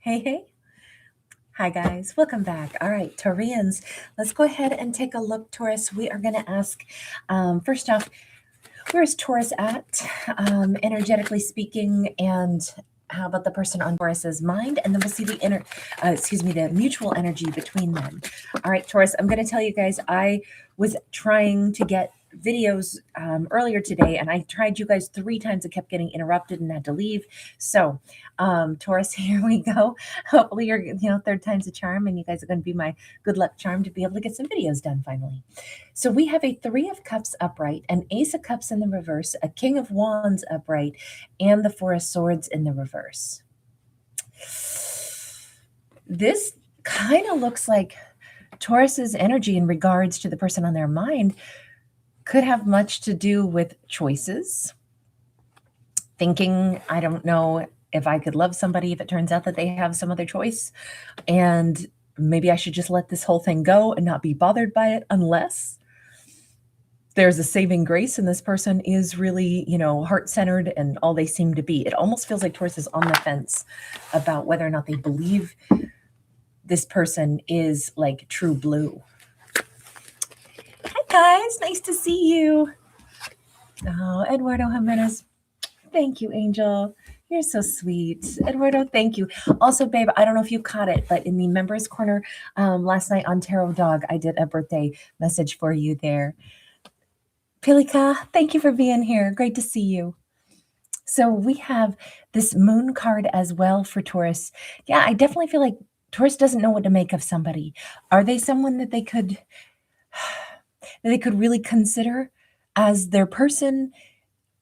Hey, hey. Hi, guys. Welcome back. All right, Taurians, let's go ahead and take a look, Taurus. We are going to ask, first off, where is Taurus at, energetically speaking, and how about the person on Taurus's mind? And then we'll see the mutual energy between them. All right, Taurus, I'm going to tell you guys, I was trying to get videos earlier today, and I tried you guys 3 times. It kept getting interrupted and had to leave. So, Taurus, here we go. Hopefully, you're, third time's a charm, and you guys are going to be my good luck charm to be able to get some videos done finally. So we have a 3 of Cups upright, an Ace of Cups in the reverse, a King of Wands upright, and the 4 of Swords in the reverse. This kind of looks like Taurus's energy in regards to the person on their mind could have much to do with choices. Thinking, I don't know if I could love somebody if it turns out that they have some other choice. And maybe I should just let this whole thing go and not be bothered by it unless there's a saving grace and this person is really, heart-centered and all they seem to be. It almost feels like Taurus is on the fence about whether or not they believe this person is like true blue. Hi, guys. Nice to see you. Oh, Eduardo Jimenez. Thank you, Angel. You're so sweet. Eduardo, thank you. Also, babe, I don't know if you caught it, but in the members corner last night on Tarot Dog, I did a birthday message for you there. Pilika, thank you for being here. Great to see you. So we have this moon card as well for Taurus. Yeah, I definitely feel like Taurus doesn't know what to make of somebody. Are they someone that they could really consider as their person?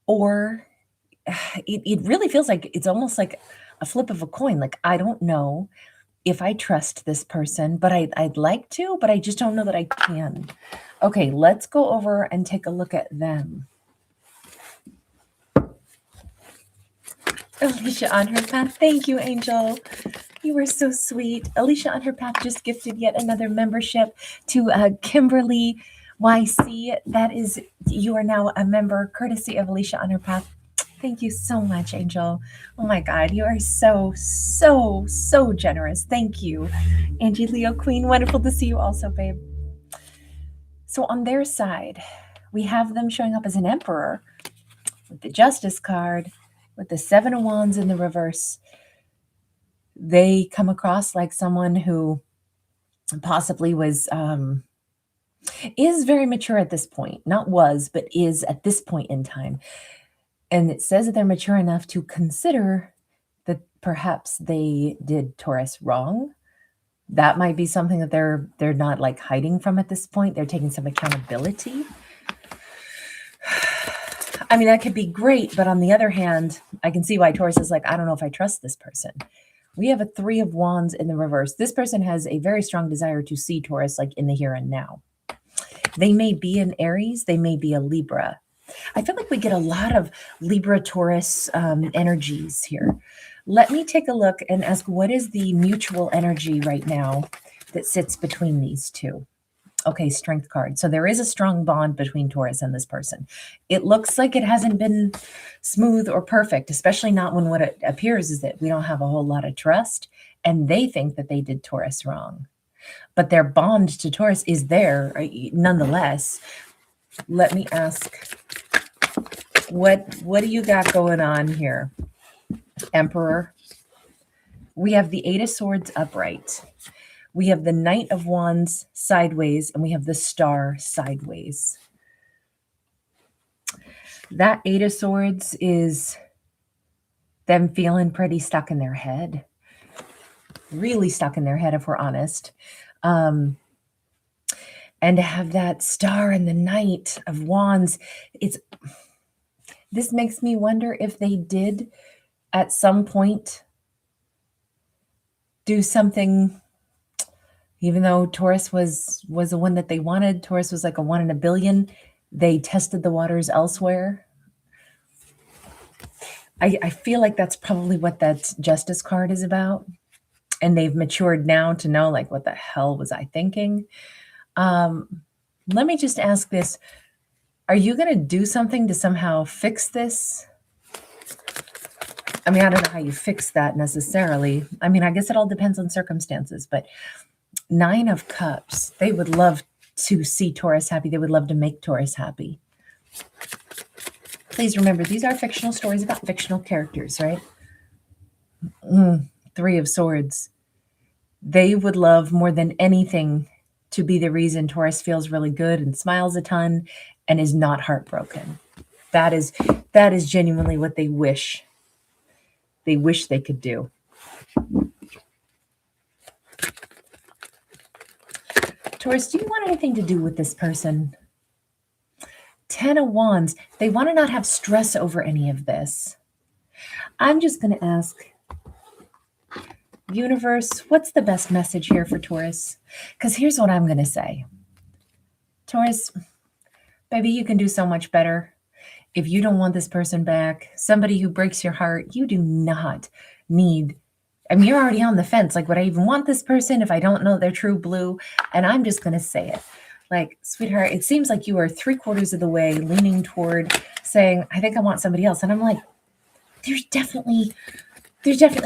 Or it really feels like it's almost like a flip of a coin. Like, I don't know if I trust this person, but I'd like to, but I just don't know that I can. Okay, let's go over and take a look at them. Alicia on her path. Thank you, Angel. You were so sweet. Alicia on her path just gifted yet another membership to Kimberly YC. That is, you are now a member courtesy of Alicia on her path. Thank you so much, Angel. Oh my God, you are so, so, so generous. Thank you. Angie Leo Queen, wonderful to see you also, babe. So on their side, we have them showing up as an emperor with the Justice card, with the 7 of Wands in the reverse. They come across like someone who possibly is very mature at this point. Not was, but is at this point in time. And it says that they're mature enough to consider that perhaps they did Taurus wrong. That might be something that they're not like hiding from at this point. They're taking some accountability. I mean, that could be great, but on the other hand, I can see why Taurus is like, I don't know if I trust this person. We have a 3 of Wands in the reverse. This person has a very strong desire to see Taurus like in the here and now. They may be an Aries. They may be a Libra. I feel like we get a lot of Libra Taurus energies here. Let me take a look and ask, what is the mutual energy right now that sits between these two? Okay, Strength card. So there is a strong bond between Taurus and this person. It looks like it hasn't been smooth or perfect, especially not when what it appears is that we don't have a whole lot of trust, and they think that they did Taurus wrong. But their bond to Taurus is there nonetheless. Let me ask, what do you got going on here, Emperor? We have the 8 of Swords upright. We have the Knight of Wands sideways, and we have the Star sideways. That 8 of Swords is them feeling pretty stuck in their head. Really stuck in their head, if we're honest. And to have that Star and the Knight of Wands, this makes me wonder if they did at some point do something, even though Taurus was the one that they wanted. Taurus was like a 1 in a billion. They tested the waters elsewhere. I feel like that's probably what that Justice card is about. And they've matured now to know, like, what the hell was I thinking? Let me just ask this. Are you going to do something to somehow fix this? I mean, I don't know how you fix that necessarily. I mean, I guess it all depends on circumstances, but 9 of Cups, they would love to see Taurus happy. They would love to make Taurus happy. Please remember, these are fictional stories about fictional characters, right? 3 of Swords. They would love more than anything to be the reason Taurus feels really good and smiles a ton and is not heartbroken. That is genuinely what they wish they could do. Taurus, do you want anything to do with this person? 10 of Wands. They want to not have stress over any of this. I'm just going to ask, universe, what's the best message here for Taurus? Because here's what I'm going to say. Taurus, baby, you can do so much better. If you don't want this person back, somebody who breaks your heart, you do not need, I mean, you're already on the fence. Like, would I even want this person if I don't know they're true blue? And I'm just going to say it. Like, sweetheart, it seems like you are 3/4 of the way leaning toward saying, I think I want somebody else. And I'm like, there's definitely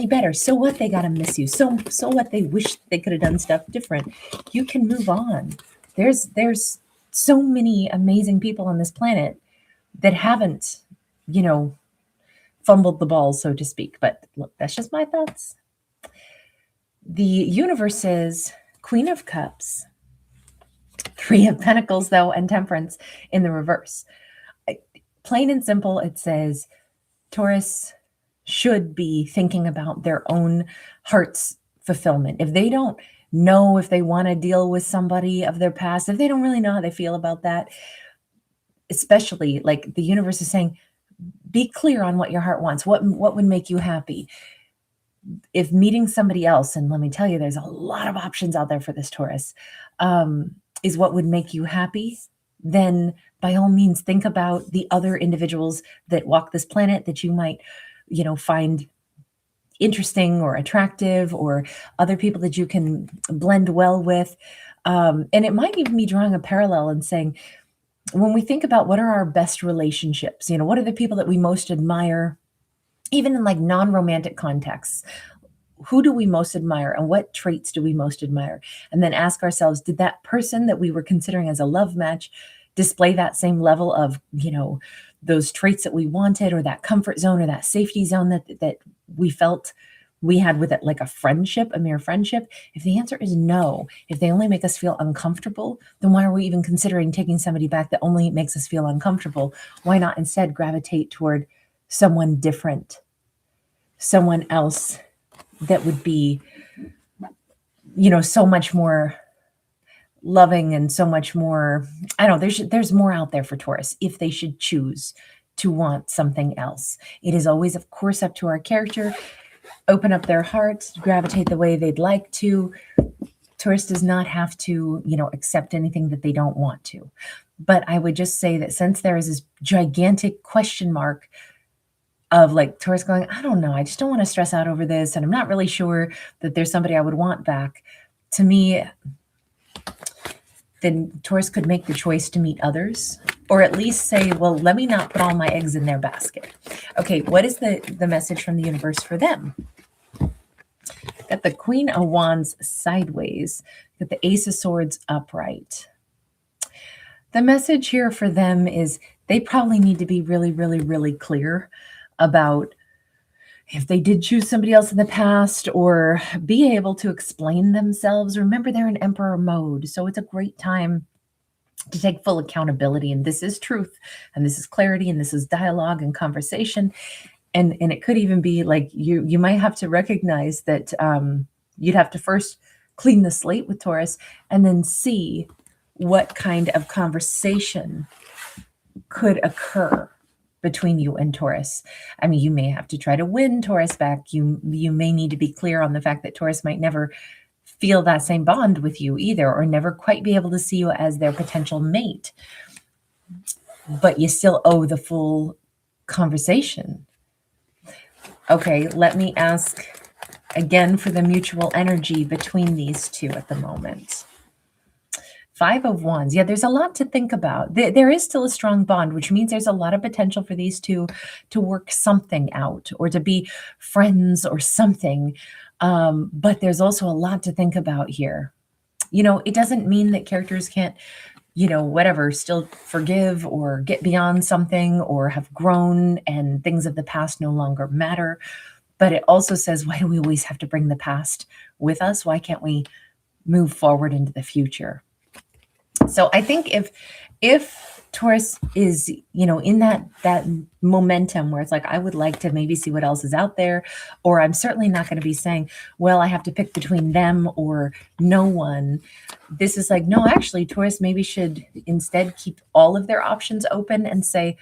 better. So what? They got to miss you. So what? They wish they could have done stuff different. You can move on. There's so many amazing people on this planet that haven't, fumbled the ball, so to speak. But look, that's just my thoughts. The universe says Queen of Cups, 3 of Pentacles, though, and Temperance in the reverse. Plain and simple, it says Taurus should be thinking about their own heart's fulfillment. If they don't know if they want to deal with somebody of their past, if they don't really know how they feel about that, especially like the universe is saying, be clear on what your heart wants. What would make you happy? If meeting somebody else, and let me tell you, there's a lot of options out there for this Taurus, is what would make you happy, then by all means, think about the other individuals that walk this planet that you might, find interesting or attractive, or other people that you can blend well with. And it might even be drawing a parallel and saying, when we think about what are our best relationships, what are the people that we most admire, even in like non-romantic contexts, who do we most admire and what traits do we most admire? And then ask ourselves, did that person that we were considering as a love match display that same level of, those traits that we wanted, or that comfort zone or that safety zone that we felt we had with it, like a friendship, a mere friendship? If the answer is no, if they only make us feel uncomfortable, then why are we even considering taking somebody back that only makes us feel uncomfortable? Why not instead gravitate toward someone different, someone else that would be, so much more loving and so much more, I don't know, there's more out there for Taurus if they should choose to want something else. It is always, of course, up to our character. Open up their hearts, gravitate the way they'd like to. Taurus does not have to, accept anything that they don't want to. But I would just say that since there is this gigantic question mark of like Taurus going, I don't know, I just don't want to stress out over this, and I'm not really sure that there's somebody I would want back. To me, then Taurus could make the choice to meet others, or at least say, well, let me not put all my eggs in their basket. Okay, what is the message from the universe for them? Got the Queen of Wands sideways, got the Ace of Swords upright. The message here for them is they probably need to be really, really, really clear about if they did choose somebody else in the past, or be able to explain themselves. Remember, they're in Emperor mode, so it's a great time to take full accountability. And this is truth, and this is clarity, and this is dialogue and conversation. And it could even be like you might have to recognize that you'd have to first clean the slate with Taurus, and then see what kind of conversation could occur between you and Taurus. I mean, you may have to try to win Taurus back. You may need to be clear on the fact that Taurus might never feel that same bond with you either, or never quite be able to see you as their potential mate. But you still owe the full conversation. Okay, let me ask again for the mutual energy between these two at the moment. Five of Wands. Yeah, there's a lot to think about. There is still a strong bond, which means there's a lot of potential for these two to work something out or to be friends or something. But there's also a lot to think about here. It doesn't mean that characters can't, whatever, still forgive or get beyond something or have grown and things of the past no longer matter. But it also says, why do we always have to bring the past with us? Why can't we move forward into the future? So I think if Taurus is, in that momentum where it's like, I would like to maybe see what else is out there, or I'm certainly not going to be saying, well, I have to pick between them or no one. This is like, no, actually, Taurus maybe should instead keep all of their options open and say,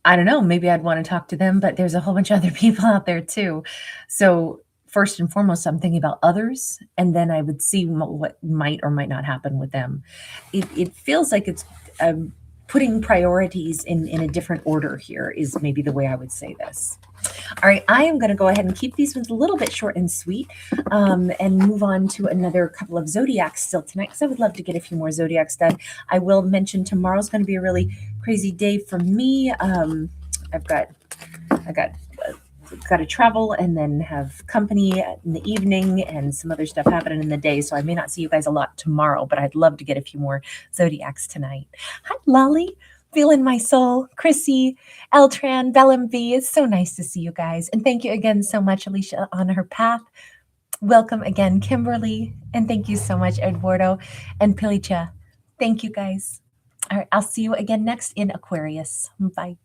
I don't know, maybe I'd want to talk to them, but there's a whole bunch of other people out there too. So first and foremost, I'm thinking about others, and then I would see what might or might not happen with them. It feels like it's putting priorities in a different order here is maybe the way I would say this. All right, I am going to go ahead and keep these ones a little bit short and sweet and move on to another couple of zodiacs still tonight, because I would love to get a few more zodiacs done. I will mention tomorrow's going to be a really crazy day for me. I've got to travel and then have company in the evening and some other stuff happening in the day. So I may not see you guys a lot tomorrow, but I'd love to get a few more zodiacs tonight. Hi, Lolly. Feeling my soul. Chrissy, Eltran, Bellum V. It's so nice to see you guys. And thank you again so much, Alicia, on her path. Welcome again, Kimberly. And thank you so much, Eduardo and Pilicha. Thank you, guys. All right, I'll see you again next in Aquarius. Bye.